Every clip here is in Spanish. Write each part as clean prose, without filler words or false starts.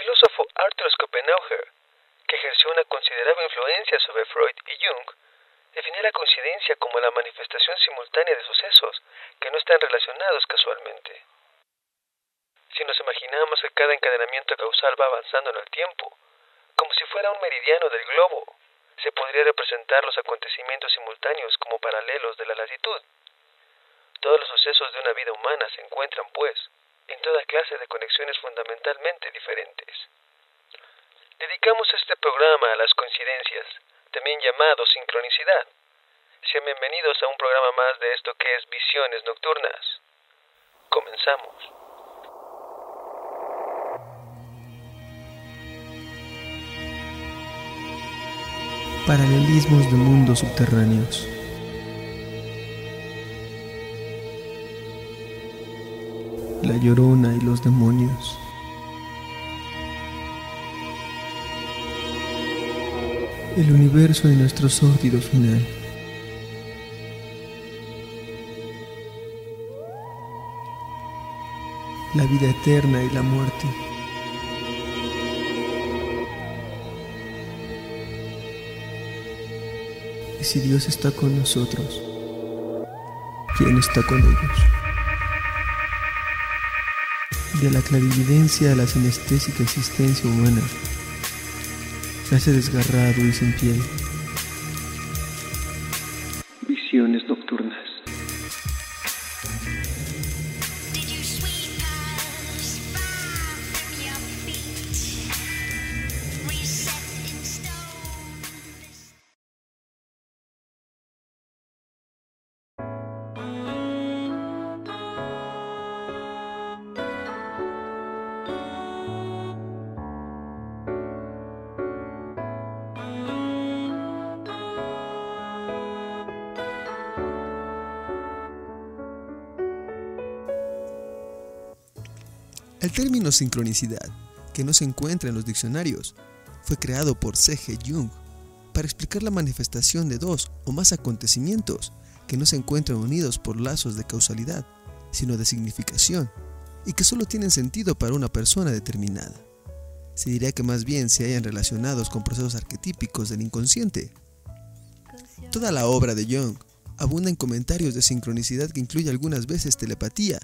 filósofo Arthur Schopenhauer, que ejerció una considerable influencia sobre Freud y Jung, definía la coincidencia como la manifestación simultánea de sucesos que no están relacionados casualmente. Si nos imaginamos que cada encadenamiento causal va avanzando en el tiempo, como si fuera un meridiano del globo, se podría representar los acontecimientos simultáneos como paralelos de la latitud. Todos los sucesos de una vida humana se encuentran, pues, en toda clase de conexiones fundamentalmente diferentes. Dedicamos este programa a las coincidencias, también llamado sincronicidad. Sean bienvenidos a un programa más de esto que es Visiones Nocturnas. Comenzamos. Paralelismos de mundos subterráneos. La Llorona y los demonios. El universo de nuestro sórdido final. La vida eterna y la muerte. Y si Dios está con nosotros, ¿quién está con ellos? De la clarividencia a la sinestésica existencia humana, nace desgarrado y sin piel. Visiones nocturnas. El término sincronicidad, que no se encuentra en los diccionarios, fue creado por C.G. Jung para explicar la manifestación de dos o más acontecimientos que no se encuentran unidos por lazos de causalidad, sino de significación, y que solo tienen sentido para una persona determinada. Se diría que más bien se hayan relacionados con procesos arquetípicos del inconsciente. Toda la obra de Jung abunda en comentarios de sincronicidad que incluye algunas veces telepatía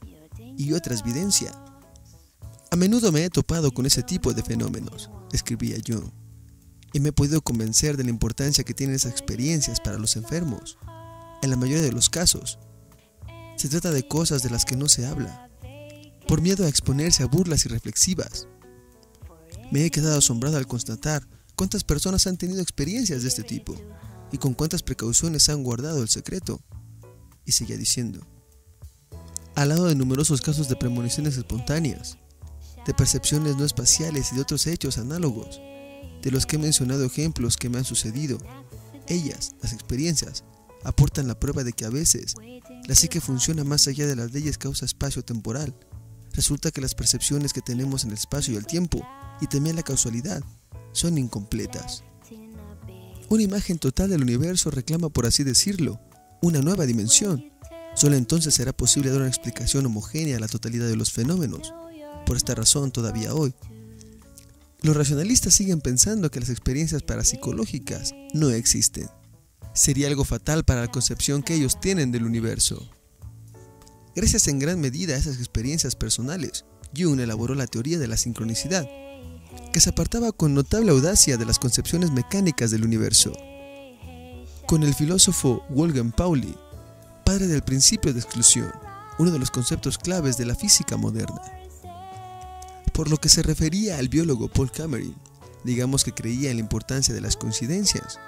y otras videncia. A menudo me he topado con ese tipo de fenómenos, escribía Jung, y me he podido convencer de la importancia que tienen esas experiencias para los enfermos. En la mayoría de los casos, se trata de cosas de las que no se habla, por miedo a exponerse a burlas irreflexivas. Me he quedado asombrado al constatar cuántas personas han tenido experiencias de este tipo y con cuántas precauciones han guardado el secreto. Y seguía diciendo, al lado de numerosos casos de premoniciones espontáneas, de percepciones no espaciales y de otros hechos análogos, de los que he mencionado ejemplos que me han sucedido, ellas, las experiencias, aportan la prueba de que a veces la psique funciona más allá de las leyes causa-espacio-temporal. Resulta que las percepciones que tenemos en el espacio y el tiempo, y también la causalidad, son incompletas. Una imagen total del universo reclama, por así decirlo, una nueva dimensión. Solo entonces será posible dar una explicación homogénea a la totalidad de los fenómenos. Por esta razón, todavía hoy, los racionalistas siguen pensando que las experiencias parapsicológicas no existen. Sería algo fatal para la concepción que ellos tienen del universo. Gracias en gran medida a esas experiencias personales, Jung elaboró la teoría de la sincronicidad, que se apartaba con notable audacia de las concepciones mecánicas del universo. Con el filósofo Wolfgang Pauli, padre del principio de exclusión, uno de los conceptos claves de la física moderna. Por lo que se refería al biólogo Paul Cameron, digamos que creía en la importancia de las coincidencias.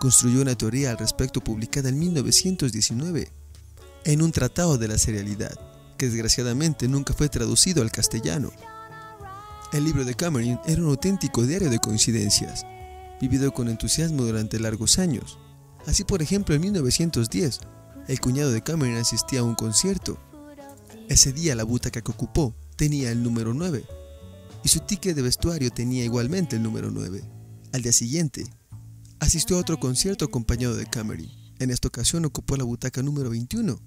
Construyó una teoría al respecto publicada en 1919 en un tratado de la serialidad, que desgraciadamente nunca fue traducido al castellano. El libro de Cameron era un auténtico diario de coincidencias, vivido con entusiasmo durante largos años. Así, por ejemplo, en 1910, el cuñado de Cameron asistía a un concierto. Ese día la butaca que ocupó tenía el número 9, y su ticket de vestuario tenía igualmente el número 9. Al día siguiente, asistió a otro concierto acompañado de Cameron. En esta ocasión ocupó la butaca número 21,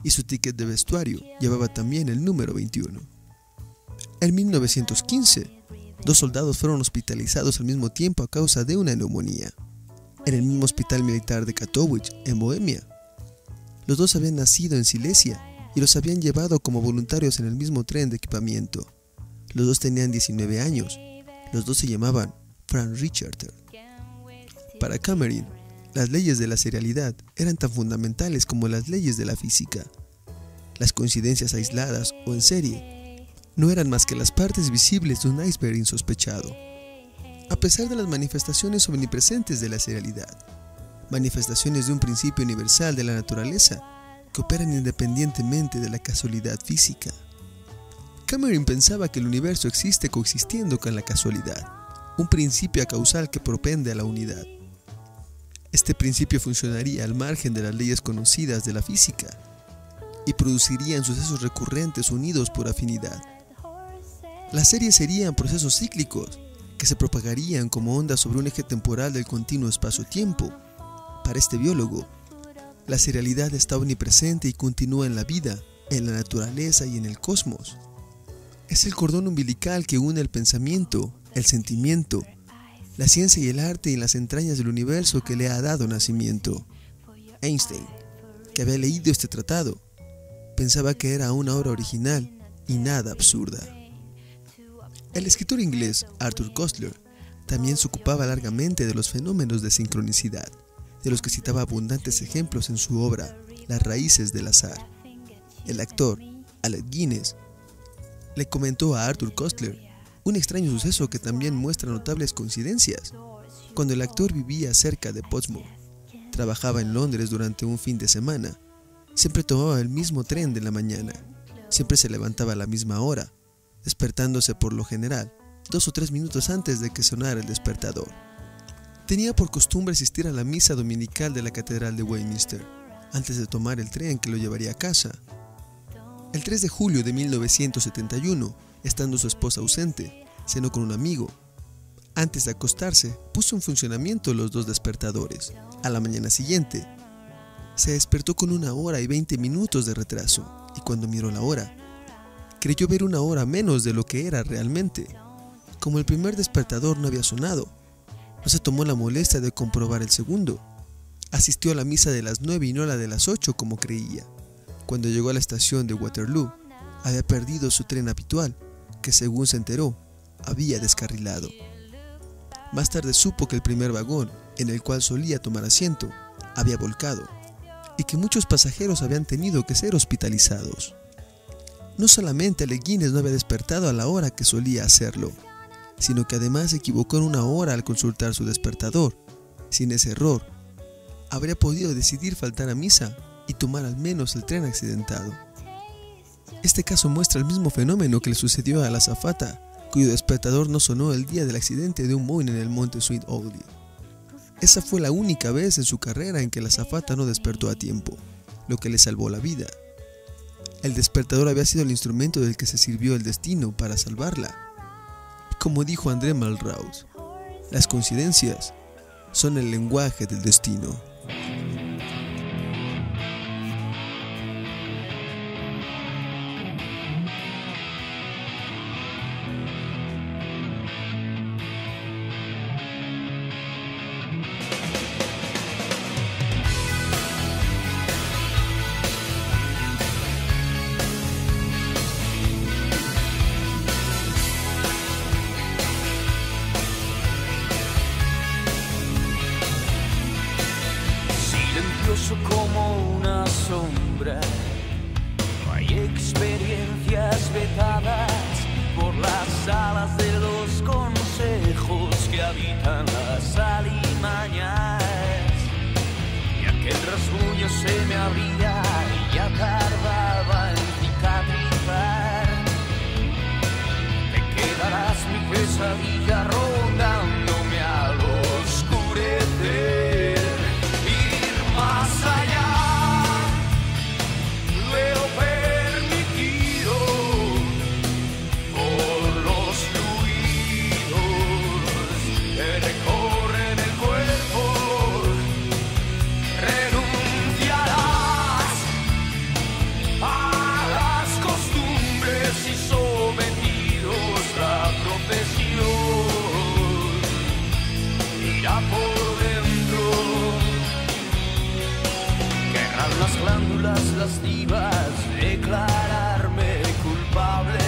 y su ticket de vestuario llevaba también el número 21. En 1915, 2 soldados fueron hospitalizados al mismo tiempo a causa de una neumonía, en el mismo hospital militar de Katowice, en Bohemia. Los dos habían nacido en Silesia y los habían llevado como voluntarios en el mismo tren de equipamiento. Los dos tenían 19 años. Los dos se llamaban Frank Richter. Para Cameron, las leyes de la serialidad eran tan fundamentales como las leyes de la física. Las coincidencias aisladas o en serie no eran más que las partes visibles de un iceberg insospechado. A pesar de las manifestaciones omnipresentes de la serialidad, manifestaciones de un principio universal de la naturaleza que operan independientemente de la casualidad física. Cameron pensaba que el universo existe coexistiendo con la casualidad, un principio causal que propende a la unidad. Este principio funcionaría al margen de las leyes conocidas de la física y producirían sucesos recurrentes unidos por afinidad. Las series serían procesos cíclicos que se propagarían como ondas sobre un eje temporal del continuo espacio-tiempo. Para este biólogo, la serialidad está omnipresente y continúa en la vida, en la naturaleza y en el cosmos. Es el cordón umbilical que une el pensamiento, el sentimiento, la ciencia y el arte en las entrañas del universo que le ha dado nacimiento. Einstein, que había leído este tratado, pensaba que era una obra original y nada absurda. El escritor inglés Arthur Koestler también se ocupaba largamente de los fenómenos de sincronicidad, de los que citaba abundantes ejemplos en su obra Las raíces del azar. El actor Alec Guinness le comentó a Arthur Koestler un extraño suceso que también muestra notables coincidencias. Cuando el actor vivía cerca de Portsmouth, trabajaba en Londres durante un fin de semana, siempre tomaba el mismo tren de la mañana, siempre se levantaba a la misma hora, despertándose por lo general 2 o 3 minutos antes de que sonara el despertador. Tenía por costumbre asistir a la misa dominical de la Catedral de Westminster, antes de tomar el tren que lo llevaría a casa. El 3 de julio de 1971, estando su esposa ausente, cenó con un amigo. Antes de acostarse, puso en funcionamiento los 2 despertadores. A la mañana siguiente, se despertó con 1 hora y 20 minutos de retraso, y cuando miró la hora, creyó ver 1 hora menos de lo que era realmente. Como el primer despertador no había sonado, no se tomó la molestia de comprobar el segundo. Asistió a la misa de las 9 y no a la de las 8 como creía. Cuando llegó a la estación de Waterloo, había perdido su tren habitual, que según se enteró, había descarrilado. Más tarde supo que el primer vagón, en el cual solía tomar asiento, había volcado, y que muchos pasajeros habían tenido que ser hospitalizados. No solamente Alec Guinness no había despertado a la hora que solía hacerlo, sino que además se equivocó en 1 hora al consultar su despertador. Sin ese error, habría podido decidir faltar a misa y tomar al menos el tren accidentado. Este caso muestra el mismo fenómeno que le sucedió a la azafata, cuyo despertador no sonó el día del accidente de un Boeing en el monte St. Audley. Esa fue la única vez en su carrera en que la azafata no despertó a tiempo, lo que le salvó la vida. El despertador había sido el instrumento del que se sirvió el destino para salvarla. Como dijo André Malraux, las coincidencias son el lenguaje del destino. Como una sombra, no hay experiencias vetadas por las alas de los consejos que habitan las alimañas. Y aquel rasguño se me abría y ya tardaba en cicatrizar. Te quedarás mi pesadilla rondándome al oscurecer. Más allá de lo permitido por los fluidos que recorren el cuerpo, renunciarás a las costumbres y sometidos a la profesión. tentativas declararme culpable.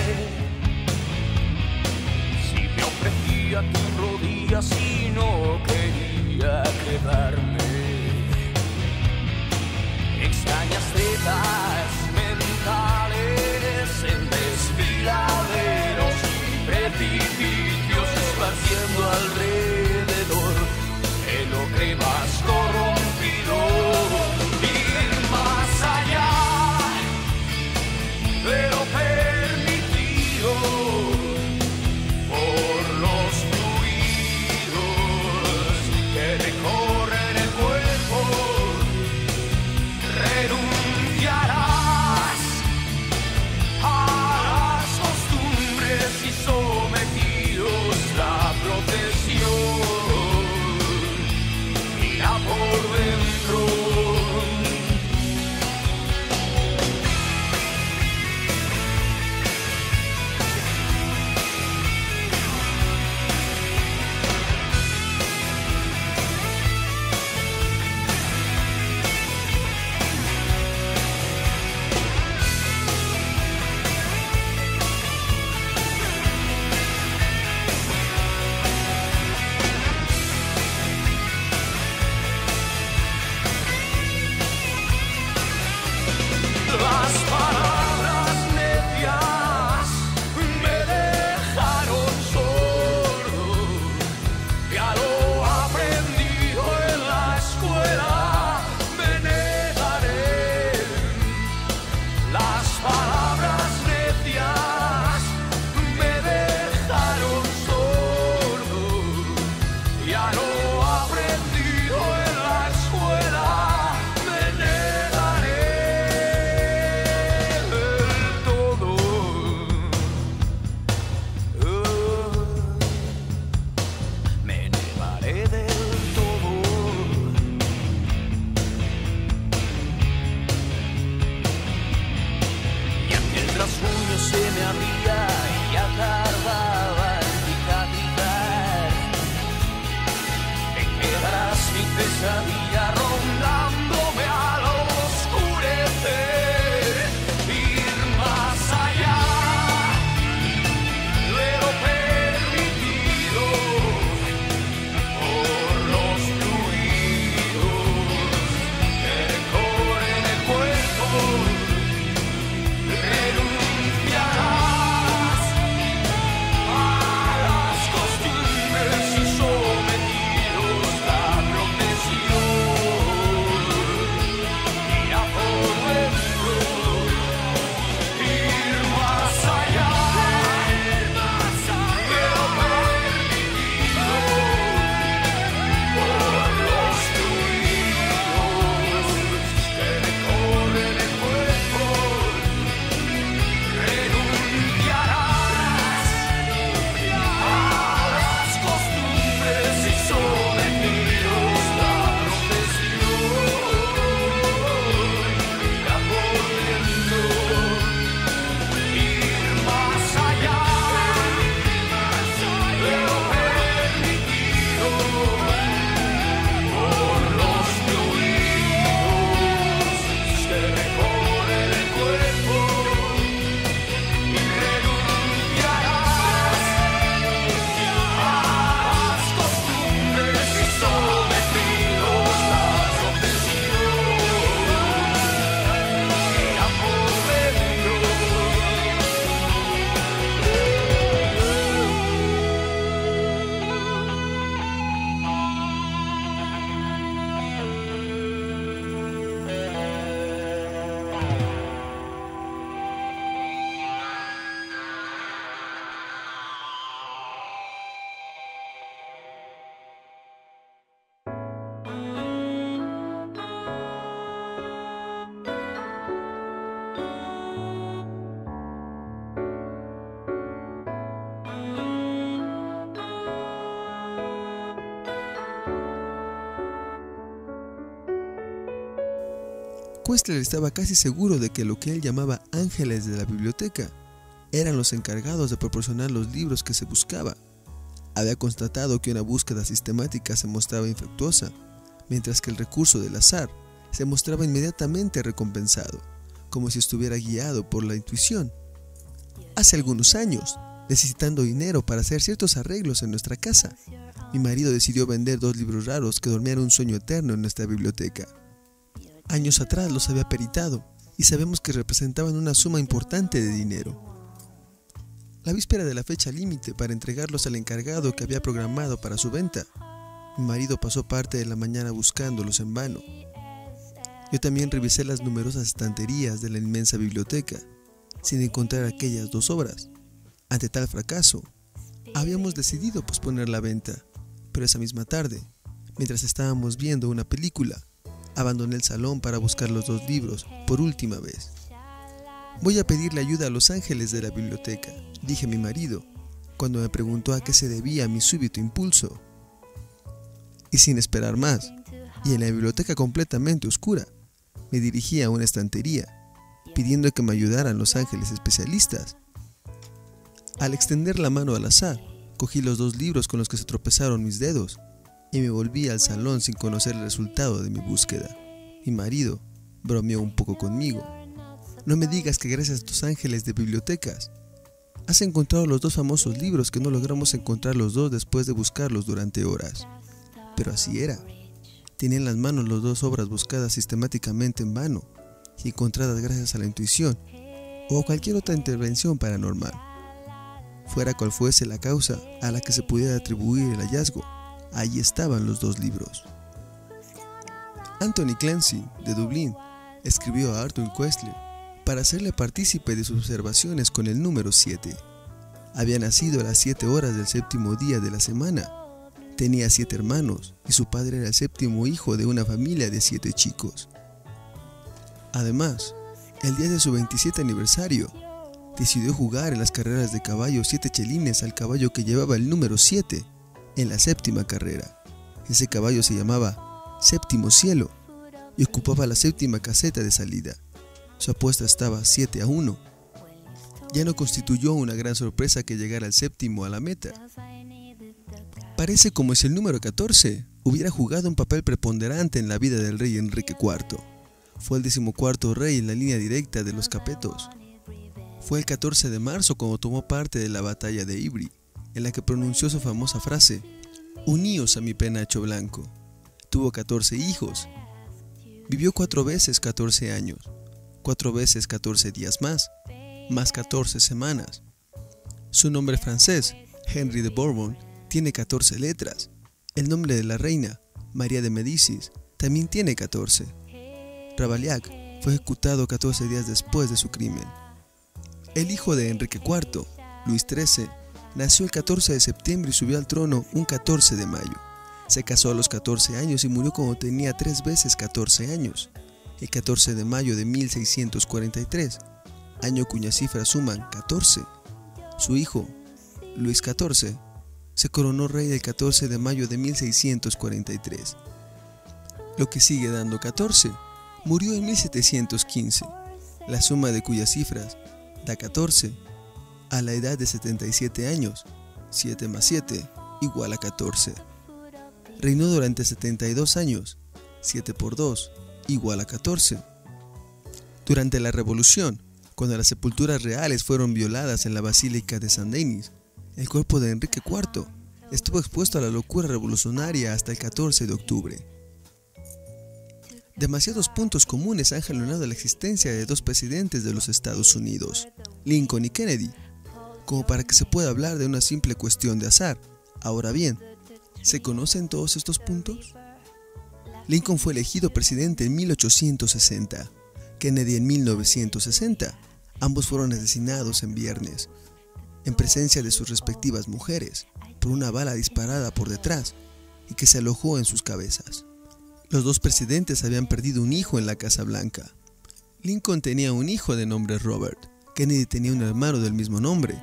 Si me ofrecía tus rodillas y no quería quedarme. Extrañas tetas mentales en desfiladeros y precipicios esparciendo alrededor el ocre más corrompido. Ir más allá de lo permitido por los fluidos que recorren el cuerpo. Renunciarás a las costumbres y sometidos la procesión irá por dentro. Las palabras necias me dejaron sordo, ya lo aprendido en la escuela me negaré. Las palabras necias me dejaron sordo, ya lo aprendido en la escuela me negaré. Me negaré del todo. Y aquel rasguño se me abría y ya tardaba en cicatrizar. Te quedarás mi pesadilla rondándome al oscurecer. Ir más allá de lo permitido por los fluidos que recorren el cuerpo. Renunciarás a las costumbres y sometidos la procesión irá por dentro. Ir más allá de lo permitido por los fluidos que recorren el cuerpo. Renunciarás a las costumbres y sometidos la procesión irá por dentro. Ir más allá de lo permitido por los fluidos que recorren el cuerpo. Y renunciarás a las costumbres y sometidos la procesión irá por dentro. Koestler estaba casi seguro de que lo que él llamaba ángeles de la biblioteca eran los encargados de proporcionar los libros que se buscaba. Había constatado que una búsqueda sistemática se mostraba infructuosa, mientras que el recurso del azar se mostraba inmediatamente recompensado. como si estuviera guiado por la intuición. Hace algunos años, necesitando dinero para hacer ciertos arreglos en nuestra casa, mi marido decidió vender 2 libros raros que dormían un sueño eterno en nuestra biblioteca. Años atrás los había peritado y sabemos que representaban una suma importante de dinero. La víspera de la fecha límite para entregarlos al encargado que había programado para su venta, mi marido pasó parte de la mañana buscándolos en vano. Yo también revisé las numerosas estanterías de la inmensa biblioteca, sin encontrar aquellas 2 obras. Ante tal fracaso, habíamos decidido posponer la venta, pero esa misma tarde, mientras estábamos viendo una película, abandoné el salón para buscar los 2 libros por última vez. Voy a pedirle ayuda a los ángeles de la biblioteca, dije a mi marido, cuando me preguntó a qué se debía mi súbito impulso. Y sin esperar más, y en la biblioteca completamente oscura, me dirigí a una estantería, pidiendo que me ayudaran los ángeles especialistas. Al extender la mano al azar, cogí los 2 libros con los que se tropezaron mis dedos, y me volví al salón sin conocer el resultado de mi búsqueda. Mi marido bromeó un poco conmigo. No me digas que gracias a tus ángeles de bibliotecas has encontrado los 2 famosos libros que no logramos encontrar los 2 después de buscarlos durante horas. Pero así era. Tenía en las manos las 2 obras buscadas sistemáticamente en vano y encontradas gracias a la intuición o cualquier otra intervención paranormal. Fuera cual fuese la causa a la que se pudiera atribuir el hallazgo, allí estaban los 2 libros. Anthony Clancy, de Dublín, escribió a Arthur Koestler para hacerle partícipe de sus observaciones con el número 7. Había nacido a las 7 horas del 7º día de la semana. Tenía 7 hermanos y su padre era el 7º hijo de una familia de 7 chicos. Además, el día de su 27 aniversario, decidió jugar en las carreras de caballo 7 chelines al caballo que llevaba el número 7 en la 7ª carrera. Ese caballo se llamaba Séptimo Cielo y ocupaba la 7ª caseta de salida. Su apuesta estaba 7-1. Ya no constituyó una gran sorpresa que llegara el 7º a la meta. Parece como si el número 14 hubiera jugado un papel preponderante en la vida del rey Enrique IV. Fue el 14º rey en la línea directa de los Capetos. Fue el 14 de marzo cuando tomó parte de la batalla de Ivry, en la que pronunció su famosa frase: «Uníos a mi penacho blanco». Tuvo 14 hijos. Vivió 4 veces 14 años, 4 veces 14 días más 14 semanas. Su nombre francés, Henry de Bourbon, tiene 14 letras. El nombre de la reina, María de Médicis, también tiene 14. Ravaillac fue ejecutado 14 días después de su crimen. El hijo de Enrique IV, Luis XIII, nació el 14 de septiembre y subió al trono un 14 de mayo. Se casó a los 14 años y murió cuando tenía 3 veces 14 años, el 14 de mayo de 1643, año cuyas cifras suman 14. Su hijo, Luis XIV, se coronó rey del 14 de mayo de 1643. Lo que sigue dando 14, murió en 1715, la suma de cuyas cifras da 14, a la edad de 77 años, 7 más 7 igual a 14. Reinó durante 72 años, 7 por 2 igual a 14. Durante la Revolución, cuando las sepulturas reales fueron violadas en la Basílica de Saint-Denis, el cuerpo de Enrique IV estuvo expuesto a la locura revolucionaria hasta el 14 de octubre. Demasiados puntos comunes han jalonado la existencia de 2 presidentes de los Estados Unidos, Lincoln y Kennedy, como para que se pueda hablar de una simple cuestión de azar. Ahora bien, ¿se conocen todos estos puntos? Lincoln fue elegido presidente en 1860, Kennedy en 1960. Ambos fueron asesinados en viernes, en presencia de sus respectivas mujeres, por una bala disparada por detrás y que se alojó en sus cabezas. Los 2 presidentes habían perdido un hijo en la Casa Blanca. Lincoln tenía un hijo de nombre Robert. Kennedy tenía un hermano del mismo nombre.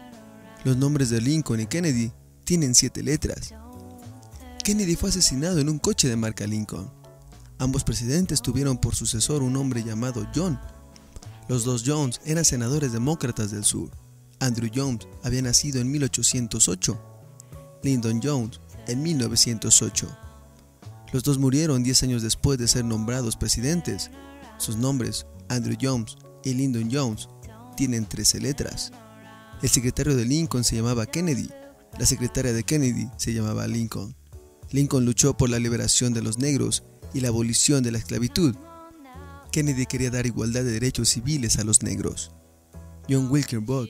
Los nombres de Lincoln y Kennedy tienen 7 letras. Kennedy fue asesinado en un coche de marca Lincoln. Ambos presidentes tuvieron por sucesor un hombre llamado John. Los 2 Johns eran senadores demócratas del sur. Andrew Jones había nacido en 1808, Lyndon Jones en 1908. Los 2 murieron 10 años después de ser nombrados presidentes. Sus nombres, Andrew Jones y Lyndon Johnson tienen 13 letras. El secretario de Lincoln se llamaba Kennedy. La secretaria de Kennedy se llamaba Lincoln. Lincoln luchó por la liberación de los negros y la abolición de la esclavitud. Kennedy quería dar igualdad de derechos civiles a los negros. John Wilkes Booth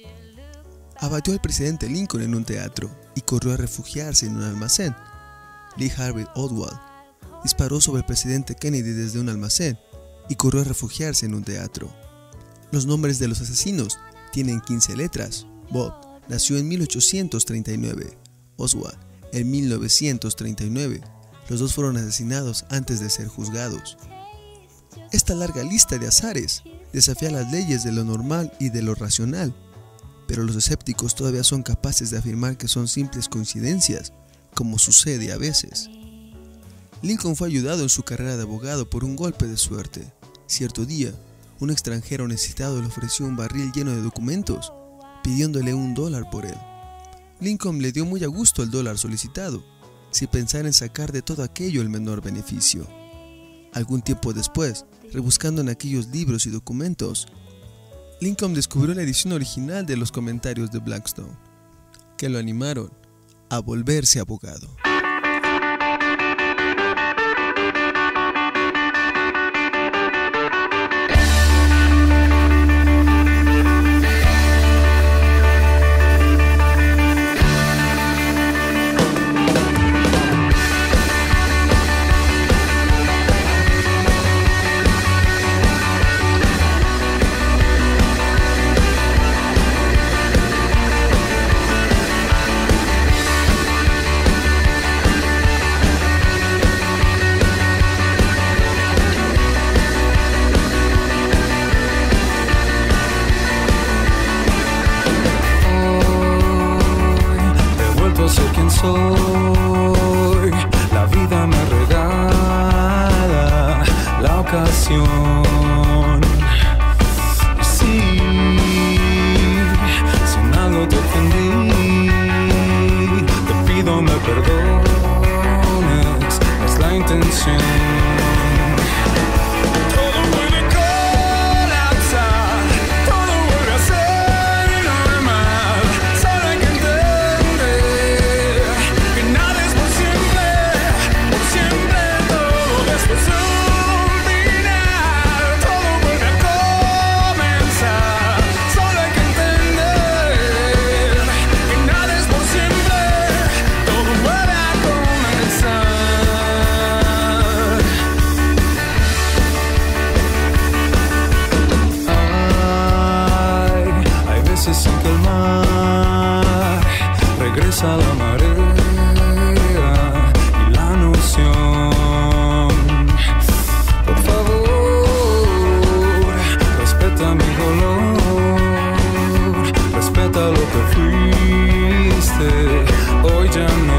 abatió al presidente Lincoln en un teatro y corrió a refugiarse en un almacén. Lee Harvey Oswald disparó sobre el presidente Kennedy desde un almacén y corrió a refugiarse en un teatro. Los nombres de los asesinos tienen 15 letras. Booth nació en 1839, Oswald en 1939. Los dos fueron asesinados antes de ser juzgados. Esta larga lista de azares desafía las leyes de lo normal y de lo racional, pero los escépticos todavía son capaces de afirmar que son simples coincidencias, como sucede a veces. Lincoln fue ayudado en su carrera de abogado por un golpe de suerte. Cierto día, un extranjero necesitado le ofreció un barril lleno de documentos, pidiéndole $1 por él. Lincoln le dio muy a gusto el dólar solicitado, sin pensar en sacar de todo aquello el menor beneficio. Algún tiempo después, rebuscando en aquellos libros y documentos, Lincoln descubrió la edición original de los comentarios de Blackstone, que lo animaron a volverse abogado. Soy, la vida me regala la ocasión. Sí, si en algo te ofendí, te pido me perdones, no es la intención. Sin que el mar regresa a la marea y la noción. Por favor, respeta mi dolor, respeta lo que fuiste, hoy ya no.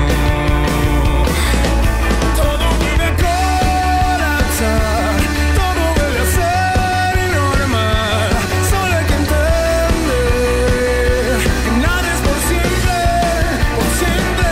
Por siempre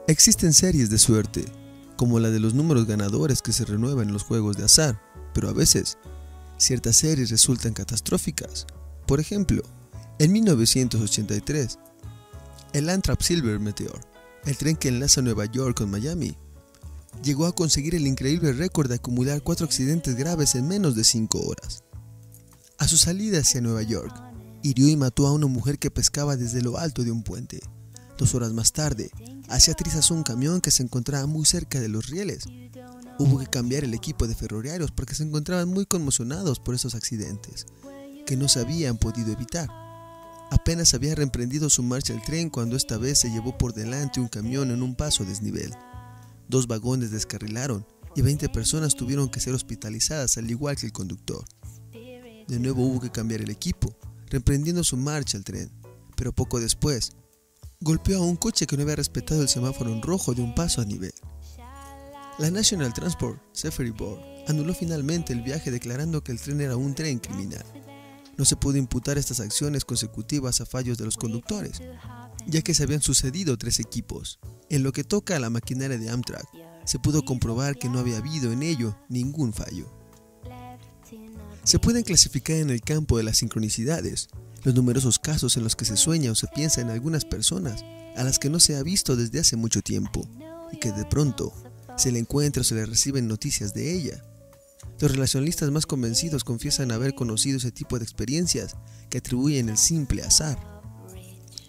Existen series de suerte, como la de los números ganadores que se renuevan en los juegos de azar, pero a veces, ciertas series resultan catastróficas. Por ejemplo, en 1983, el Amtrak Silver Meteor, el tren que enlaza Nueva York con Miami, llegó a conseguir el increíble récord de acumular 4 accidentes graves en menos de 5 horas. A su salida hacia Nueva York, hirió y mató a una mujer que pescaba desde lo alto de un puente. 2 horas más tarde, hacía trizas un camión que se encontraba muy cerca de los rieles. Hubo que cambiar el equipo de ferroviarios porque se encontraban muy conmocionados por esos accidentes, que no se habían podido evitar. Apenas había reemprendido su marcha el tren cuando esta vez se llevó por delante un camión en un paso a desnivel. 2 vagones descarrilaron y 20 personas tuvieron que ser hospitalizadas al igual que el conductor. De nuevo hubo que cambiar el equipo, reemprendiendo su marcha el tren, pero poco después, golpeó a un coche que no había respetado el semáforo en rojo de un paso a nivel. La National Transport Safety Board anuló finalmente el viaje declarando que el tren era un tren criminal. No se pudo imputar estas acciones consecutivas a fallos de los conductores, ya que se habían sucedido 3 equipos. En lo que toca a la maquinaria de Amtrak, se pudo comprobar que no había habido en ello ningún fallo. Se pueden clasificar en el campo de las sincronicidades los numerosos casos en los que se sueña o se piensa en algunas personas a las que no se ha visto desde hace mucho tiempo y que de pronto se le encuentra o se le reciben noticias de ella. Los relacionalistas más convencidos confiesan haber conocido ese tipo de experiencias que atribuyen el simple azar.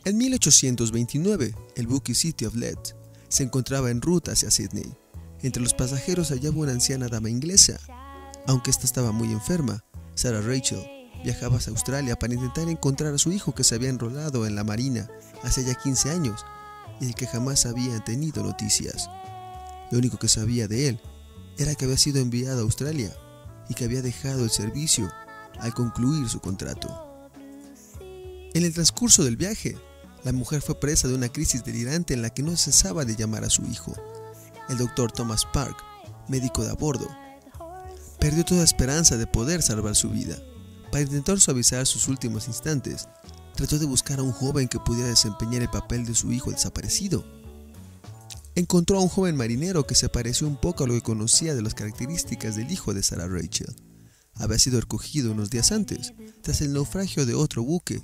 En 1829, el buque City of Lead se encontraba en ruta hacia Sydney. Entre los pasajeros hallaba una anciana dama inglesa. Aunque ésta estaba muy enferma, Sarah Rachel viajaba hacia Australia para intentar encontrar a su hijo que se había enrolado en la marina hace ya 15 años y del que jamás habían tenido noticias. Lo único que sabía de él era que había sido enviado a Australia y que había dejado el servicio al concluir su contrato. En el transcurso del viaje, la mujer fue presa de una crisis delirante en la que no cesaba de llamar a su hijo. El doctor Thomas Park, médico de a bordo, perdió toda esperanza de poder salvar su vida. Para intentar suavizar sus últimos instantes, trató de buscar a un joven que pudiera desempeñar el papel de su hijo desaparecido. Encontró a un joven marinero que se pareció un poco a lo que conocía de las características del hijo de Sarah Rachel. Había sido recogido unos días antes, tras el naufragio de otro buque,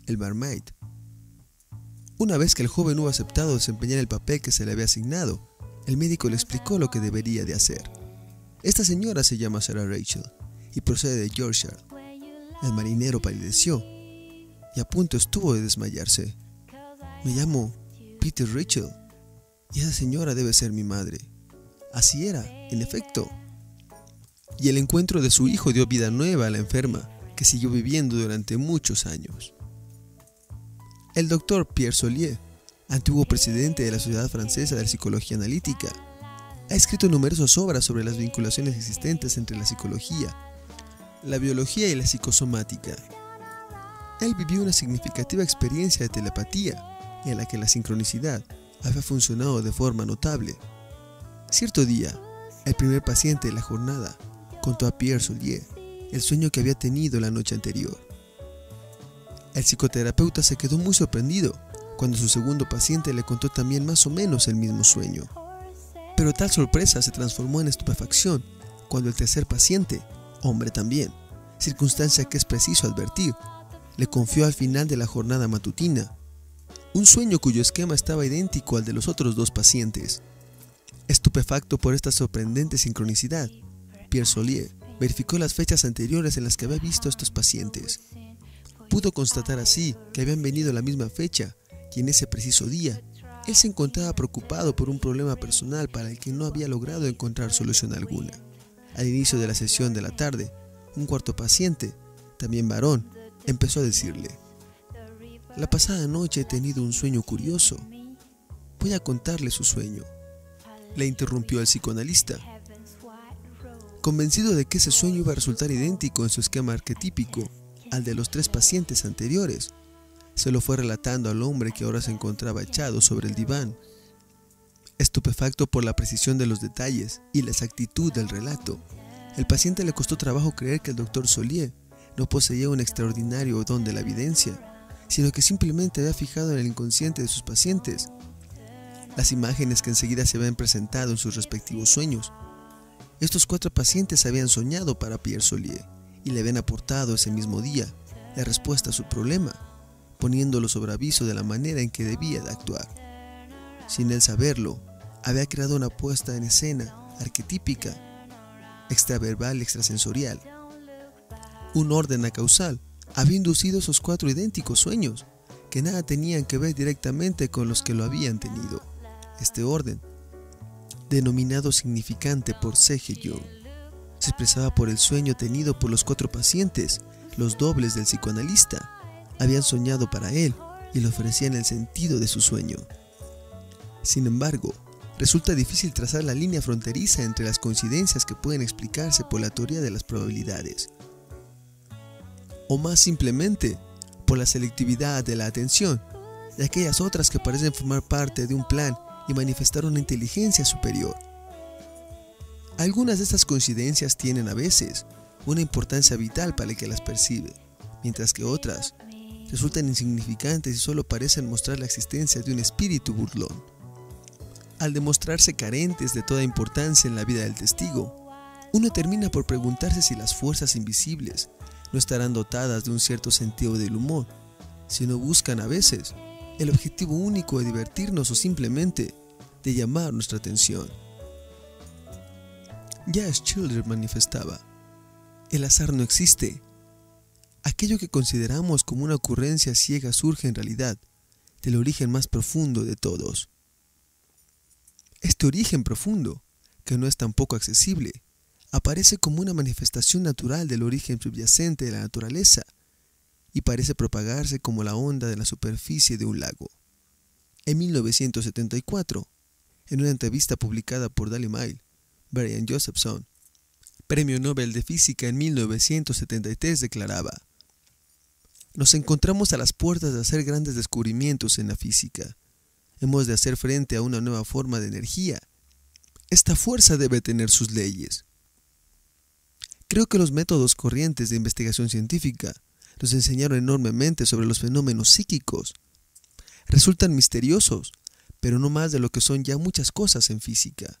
el Mermaid. Una vez que el joven hubo aceptado desempeñar el papel que se le había asignado, el médico le explicó lo que debería de hacer. Esta señora se llama Sarah Rachel y procede de Yorkshire. El marinero palideció y a punto estuvo de desmayarse. Me llamo Peter Rachel y esa señora debe ser mi madre. Así era, en efecto. Y el encuentro de su hijo dio vida nueva a la enferma, que siguió viviendo durante muchos años. El doctor Pierre Solier, antiguo presidente de la Sociedad Francesa de Psicología Analítica, ha escrito numerosas obras sobre las vinculaciones existentes entre la psicología, la biología y la psicosomática. Él vivió una significativa experiencia de telepatía en la que la sincronicidad había funcionado de forma notable. Cierto día, el primer paciente de la jornada contó a Pierre Solier el sueño que había tenido la noche anterior. El psicoterapeuta se quedó muy sorprendido cuando su segundo paciente le contó también más o menos el mismo sueño. Pero tal sorpresa se transformó en estupefacción cuando el tercer paciente, hombre también, circunstancia que es preciso advertir, le confió al final de la jornada matutina un sueño cuyo esquema estaba idéntico al de los otros 2 pacientes. Estupefacto por esta sorprendente sincronicidad, Pierre Solier verificó las fechas anteriores en las que había visto a estos pacientes. Pudo constatar así que habían venido a la misma fecha y en ese preciso día él se encontraba preocupado por un problema personal para el que no había logrado encontrar solución alguna. Al inicio de la sesión de la tarde, un cuarto paciente, también varón, empezó a decirle: la pasada noche he tenido un sueño curioso. Voy a contarle su sueño. Le interrumpió el psicoanalista. Convencido de que ese sueño iba a resultar idéntico en su esquema arquetípico al de los 3 pacientes anteriores, se lo fue relatando al hombre que ahora se encontraba echado sobre el diván. Estupefacto por la precisión de los detalles y la exactitud del relato, el paciente le costó trabajo creer que el doctor Solier no poseía un extraordinario don de la evidencia, sino que simplemente había fijado en el inconsciente de sus pacientes las imágenes que enseguida se habían presentado en sus respectivos sueños. Estos 4 pacientes habían soñado para Pierre Solier y le habían aportado ese mismo día la respuesta a su problema, poniéndolo sobre aviso de la manera en que debía de actuar. Sin él saberlo, había creado una puesta en escena arquetípica, extraverbal y extrasensorial. Un orden acausal había inducido esos 4 idénticos sueños, que nada tenían que ver directamente con los que lo habían tenido. Este orden, denominado significante por C.G. Jung, se expresaba por el sueño tenido por los 4 pacientes, los dobles del psicoanalista. Habían soñado para él y le ofrecían el sentido de su sueño. Sin embargo, resulta difícil trazar la línea fronteriza entre las coincidencias que pueden explicarse por la teoría de las probabilidades, o más simplemente por la selectividad de la atención, y aquellas otras que parecen formar parte de un plan y manifestar una inteligencia superior. Algunas de estas coincidencias tienen a veces una importancia vital para el que las percibe, mientras que otras resultan insignificantes y solo parecen mostrar la existencia de un espíritu burlón. Al demostrarse carentes de toda importancia en la vida del testigo, uno termina por preguntarse si las fuerzas invisibles no estarán dotadas de un cierto sentido del humor, si no buscan a veces el objetivo único de divertirnos o simplemente de llamar nuestra atención. Ya Schiller manifestaba: el azar no existe. Aquello que consideramos como una ocurrencia ciega surge en realidad del origen más profundo de todos. Este origen profundo, que no es tampoco accesible, aparece como una manifestación natural del origen subyacente de la naturaleza y parece propagarse como la onda de la superficie de un lago. En 1974, en una entrevista publicada por Daily Mail, Brian Josephson, Premio Nobel de Física en 1973, declaraba: nos encontramos a las puertas de hacer grandes descubrimientos en la física. Hemos de hacer frente a una nueva forma de energía. Esta fuerza debe tener sus leyes. Creo que los métodos corrientes de investigación científica nos enseñaron enormemente sobre los fenómenos psíquicos. Resultan misteriosos, pero no más de lo que son ya muchas cosas en física.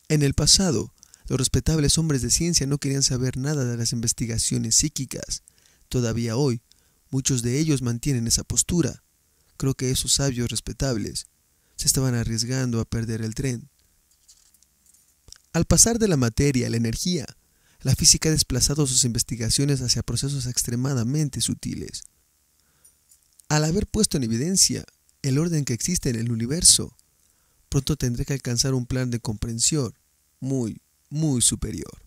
En el pasado, los respetables hombres de ciencia no querían saber nada de las investigaciones psíquicas. Todavía hoy, muchos de ellos mantienen esa postura. Creo que esos sabios respetables se estaban arriesgando a perder el tren. Al pasar de la materia a la energía, la física ha desplazado sus investigaciones hacia procesos extremadamente sutiles. Al haber puesto en evidencia el orden que existe en el universo, pronto tendré que alcanzar un plan de comprensión muy, muy superior.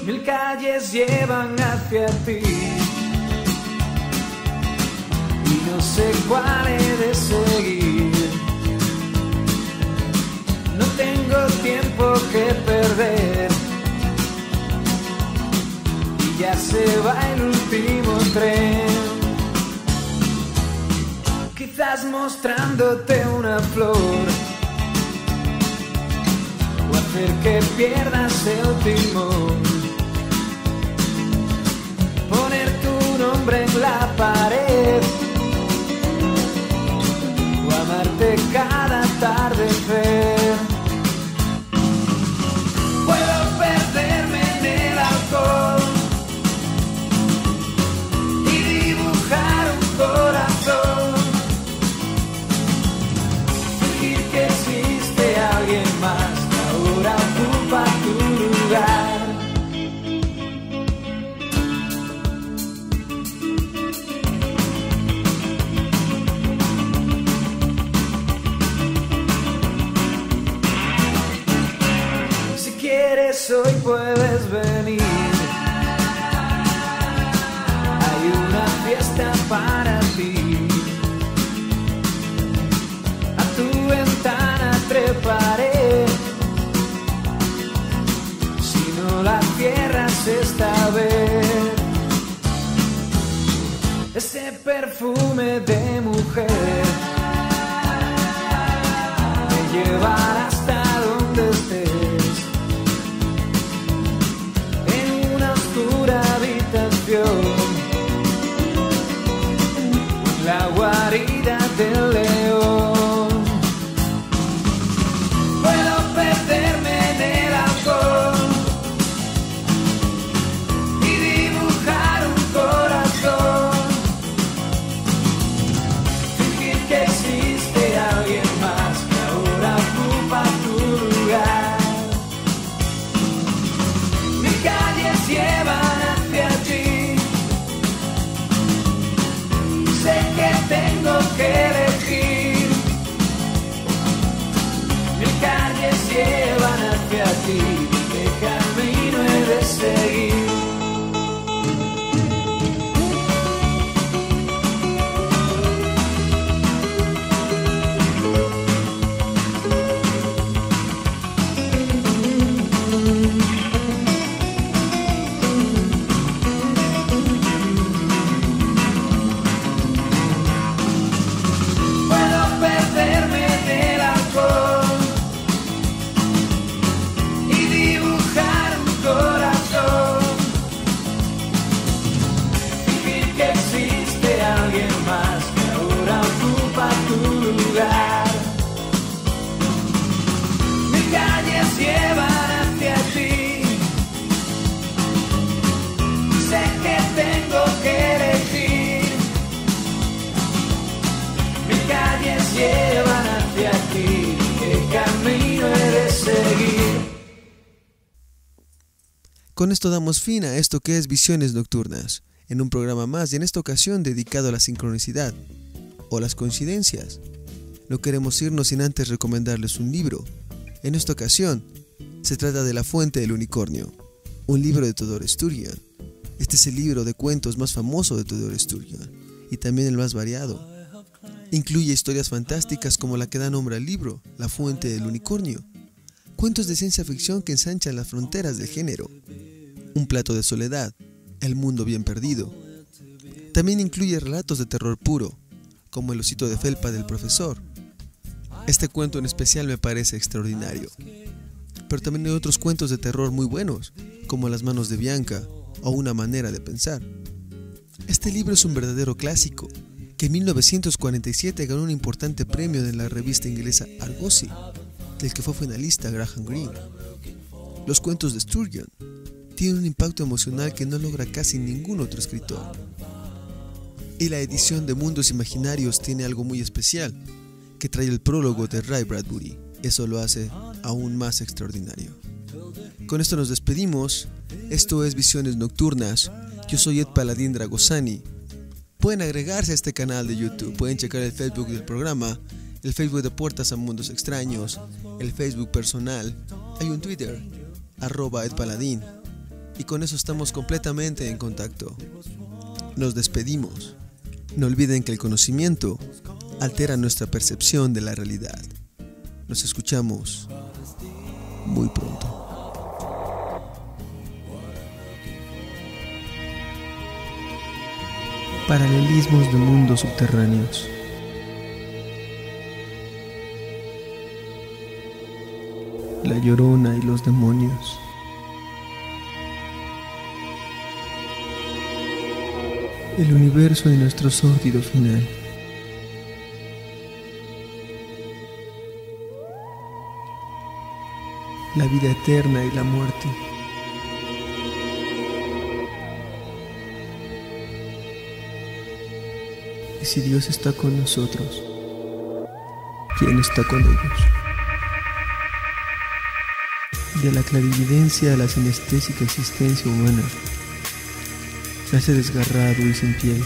Mil calles llevan hacia ti y no sé cuál he de seguir. No tengo tiempo que perder y ya se va el último tren. Quizás mostrándote una flor o hacer que pierdas el timón. Poner tu nombre en la pared o amarte cada atardecer. Puedo perderme en el alcohol y dibujar un corazón, fingir que existe alguien más que ahora ocupa tu lugar. Hoy puedes venir, hay una fiesta para ti. A tu ventana treparé, si no la cierras esta vez. Ese perfume de mujer me llevará hasta Con esto damos fin a esto que es Visiones Nocturnas, en un programa más y en esta ocasión dedicado a la sincronicidad o las coincidencias. No queremos irnos sin antes recomendarles un libro. En esta ocasión, se trata de La Fuente del Unicornio, un libro de Theodore Sturgeon. Este es el libro de cuentos más famoso de Theodore Sturgeon y también el más variado. Incluye historias fantásticas como la que da nombre al libro, La Fuente del Unicornio, cuentos de ciencia ficción que ensanchan las fronteras del género, Un plato de soledad, El mundo bien perdido. También incluye relatos de terror puro, como El osito de felpa del profesor. Este cuento en especial me parece extraordinario. Pero también hay otros cuentos de terror muy buenos, como Las manos de Bianca o Una manera de pensar. Este libro es un verdadero clásico, que en 1947 ganó un importante premio de la revista inglesa Argosy, del que fue finalista Graham Greene. Los cuentos de Sturgeon tienen un impacto emocional que no logra casi ningún otro escritor. Y la edición de Mundos Imaginarios tiene algo muy especial, que trae el prólogo de Ray Bradbury. Eso lo hace aún más extraordinario. Con esto nos despedimos. Esto es Visiones Nocturnas. Yo soy Ed Paladín Dragosani. Pueden agregarse a este canal de YouTube, pueden checar el Facebook del programa, el Facebook de Puertas a Mundos Extraños, el Facebook personal, hay un Twitter, @EdPaladín, y con eso estamos completamente en contacto. Nos despedimos. No olviden que el conocimiento altera nuestra percepción de la realidad. Nos escuchamos muy pronto. Paralelismos de mundos subterráneos. La Llorona y los demonios. El universo de nuestro sórdido final. La vida eterna y la muerte. Y si Dios está con nosotros, ¿quién está con ellos? De la clarividencia a la sinestésica existencia humana, se hace desgarrado y sin piel.